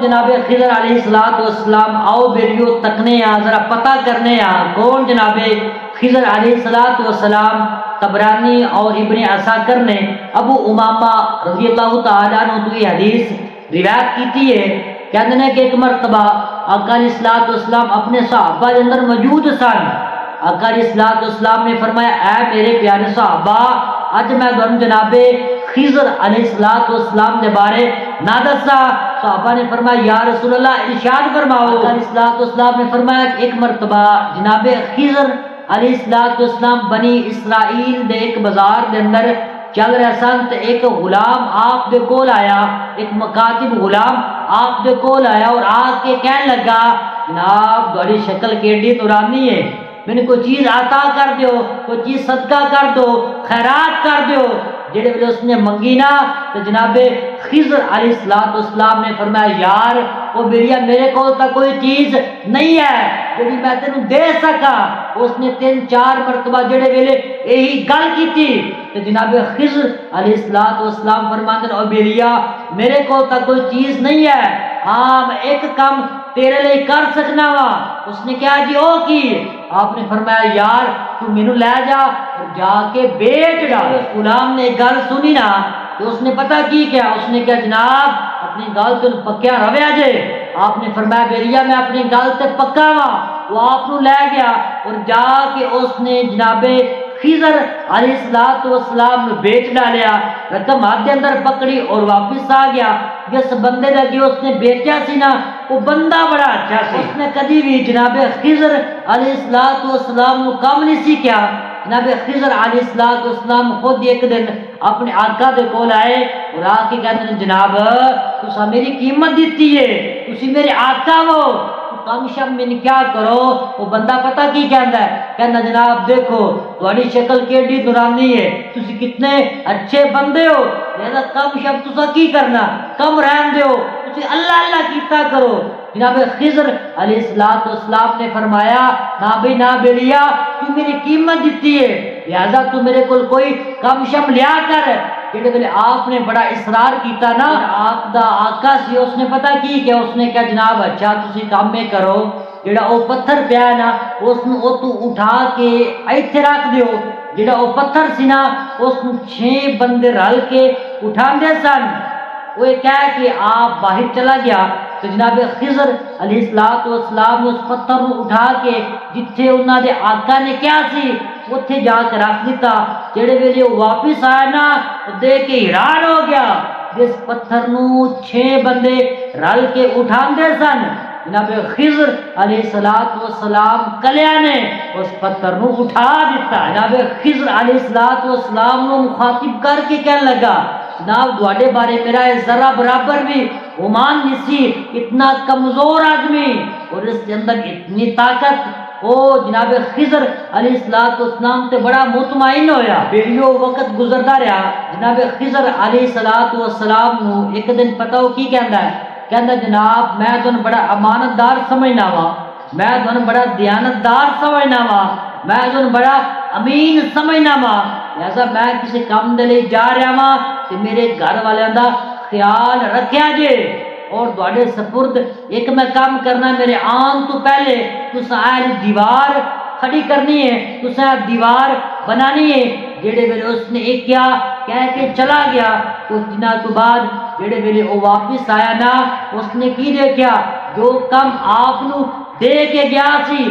جناب خضر علیہ السلام آؤ بیلیو تکنے ذرا پتہ کرنے کون جناب خضر علیہ السلام۔ طبرانی اور ابن عساکر نے ابو امامہ رضی اللہ تعالیٰ عنہ تو یہ حدیث روایت کیتی ہے، کہتے ہیں کہ ایک مرتبہ آقا علیہ السلام اپنے صحابہ کے اندر موجود سن۔ آقا علیہ السلام نے فرمایا اے میرے پیارے صحابہ، اج میں تمہیں جناب خضر علیہ السلام کے بارے نہ دسا۔ صحابہ نے فرمایا یا رسول اللہ ارشاد فرماؤ۔ آقا علیہ السلام نے فرمایا کہ ایک مرتبہ جناب خضر علیہ السلام بنی اسرائیل دے ایک بازار دے اندر چل رہے سن تے ایک غلام آپ دے کول آیا، ایک مکاتب غلام آپ دے کول آیا اور آ کے کہنے لگا جناب تہاڈی شکل کیڈی نورانی ہے، میں کوئی چیز عطا کر دیو، کوئی چیز صدقہ کر دو، خیرات کر دیو۔ جڑے ویلے اس نے منگی نا تو جناب خضر علیہ السلام نے فرمایا یار وہ بیریا میرے کو تو کوئی چیز نہیں ہے جڑی میں تینوں دے سکا۔ اس نے 3-4 مرتبہ جڑے ویلے یہی گل کی تھی تو جناب خضر علیہ السلام فرماتے ہیں او بیریا میرے کو تو کوئی چیز نہیں ہے، ہاں میں ایک کام تیرے لئے کر سکنا وا۔ اس نے کہا جی او کی؟ آپ نے فرمایا یار تو مینوں لے جا اور جا کے بیچ ڈال۔ غلام نے گل سنی نا تو اس نے پتہ کی کیا، اس نے کہا جناب اپنی گل تے پکیا رویا جے۔ آپ نے فرمایا بیریا میں اپنی گل تے پکا وا۔ وہ آپ نو لے گیا اور جا کے اس نے جناب خضر علیہ السلام نے بیچ ڈالیا، رقم ہاتھ کے اندر پکڑی اور واپس آ گیا۔ جس بندے لگی اس نے بیچا سی نا وہ بندہ بڑا اچھا سی، اس نے کدی بھی جناب خضر علیہ السلام کو کم نہیں سی کیا۔ جناب خضر علیہ السلام خود ایک دن اپنے آقا دے کول آئے اور آ کے کہتے ہیں جناب تسا میری قیمت دیتی ہے، تسی میرے آقا ہو، کم شم من کیا کرو۔ وہ بندہ پتہ کی کہندا ہے، کہنا جناب دیکھو تہاڈی شکل کیڈی نورانی ہے، تسی کتنے اچھے بندے ہو، لہذا کم شم تسا کی کرنا کم رہن دیو، تسی اللہ اللہ کیتا کرو۔ جناب خضر علیہ السلام نے فرمایا نہ بھئی نہ بیلیا تو میری قیمت دیتی ہے لہذا تو میرے کول کوئی کم شم لیا کر۔ جڑے ویلے آپ نے بڑا اصرار کیتا نا آپ دا آقا سی اس نے پتہ کی کہ اس نے کہا جناب اچھا تسی کام میں کرو جڑا او پتھر پیا نا اس نو او تو اٹھا کے ایتھے رکھ دیو۔ جڑا او پتھر سی نا اس نو 6 بندے رل کے اٹھاندے سن۔ وہ کہہ کہ آپ باہر چلا گیا تو جناب خضر علیہ السلام اس پتھر کو اٹھا کے جتھے انہاں دے آقا نے کیا سی اتھے جا کے رکھ دیتا۔ جڑے ویلے واپس آیا نا دیکھ کے حیران ہو گیا، جس پتھر نو 6 بندے رل کے اٹھاندے سن جناب خضر علیہ السلام کلیاں نے اس پتھر نو اٹھا دیتا۔ جناب خضر علیہ السلام نو مخاطب کر کے کہنے لگا جناب تواڈے بارے میرا ذرہ برابر بھی گمان نہیں سی، اتنا کمزور آدمی اور اس کے اندر اتنی طاقت۔ او جناب خضر علیہ السلام تے بڑا مطمئن ہویا۔ بیلیو وقت گزردا رہا، جناب خضر علیہ السلام نو ایک دن پتہ ہو کی کہندا ہے، کہندا جناب میں تن بڑا امانت دار سمجھنا وا، میں تن بڑا دیانتدار سمجھنا وا، میں تن بڑا امین سمجھنا وا، لہذا میں کسی کام دے لئی جا رہا وا تے میرے گھر والیاں دا خیال رکھیا جے اور تواڈے سپرد ایک میں کام کرنا میرے آن تو پہلے تساں اے دیوار کھڑی کرنی ہے، تساں دیوار بنانی ہے۔ جڑے ویلے اس نے ایک کیا کہہ کے چلا گیا، کچھ دنوں تو بعد جڑے ویلے وہ واپس آیا نا اس نے کی دیکھا جو کم آپ نو دے کے گیا سی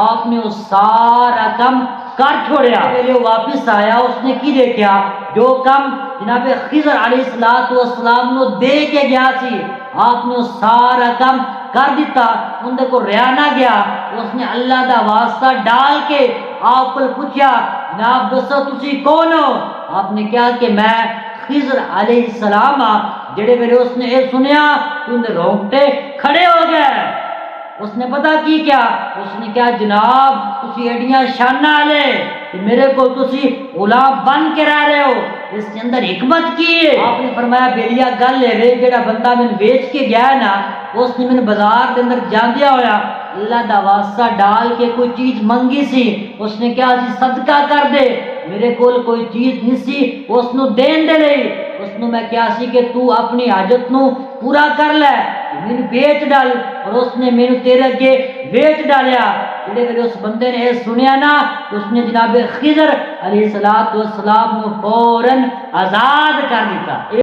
آپ نے وہ سارا کم کر چھوڑیا۔ ویلے واپس آیا اس نے کی دیکھا جو کم جناب خضر علیہ السلام نو دے کے گیا سی آپ نے سارا کم کر دیتا، اندے کو رہا نہ گیا۔ اس نے اللہ دا واسطہ ڈال کے آپ کو پوچھا جناب دسو تسی کون ہو؟ آپ نے کہا کہ میں خضر علیہ السلام ہاں۔ جڑے میرے اس نے یہ سنیا اندے رونگٹے کھڑے ہو گئے۔ اس نے پتہ کی کیا، اس نے کہا جناب تسی ایڈیاں شانہ والے کہ میرے کو تسی غلام بن کے رہ رہے ہو، اس کے اندر حکمت کی ہے۔ آپ نے فرمایا بیلیا گل ہے جڑا بندہ میں بیچ کے گیا ہے نا اس نے میں بازار کے اندر جاندیا ہویا اللہ دا واسطہ ڈال کے کوئی چیز منگی سی، اس نے کہا جی صدقہ کر دے، میرے کول کوئی چیز نہیں سی اس نو دین دے لئی، اس نو میں کیا سی کہ تو اپنی حاجت نو پورا کر لے، مینو بیچ ڈال، اور اس نے مینو تیرے اگے بیچ ڈالیا۔ جڑے ویلے اس بندے نے یہ سنیا نا، اس نے جناب خضر علیہ السلام نو فوراً آزاد کر دیتا۔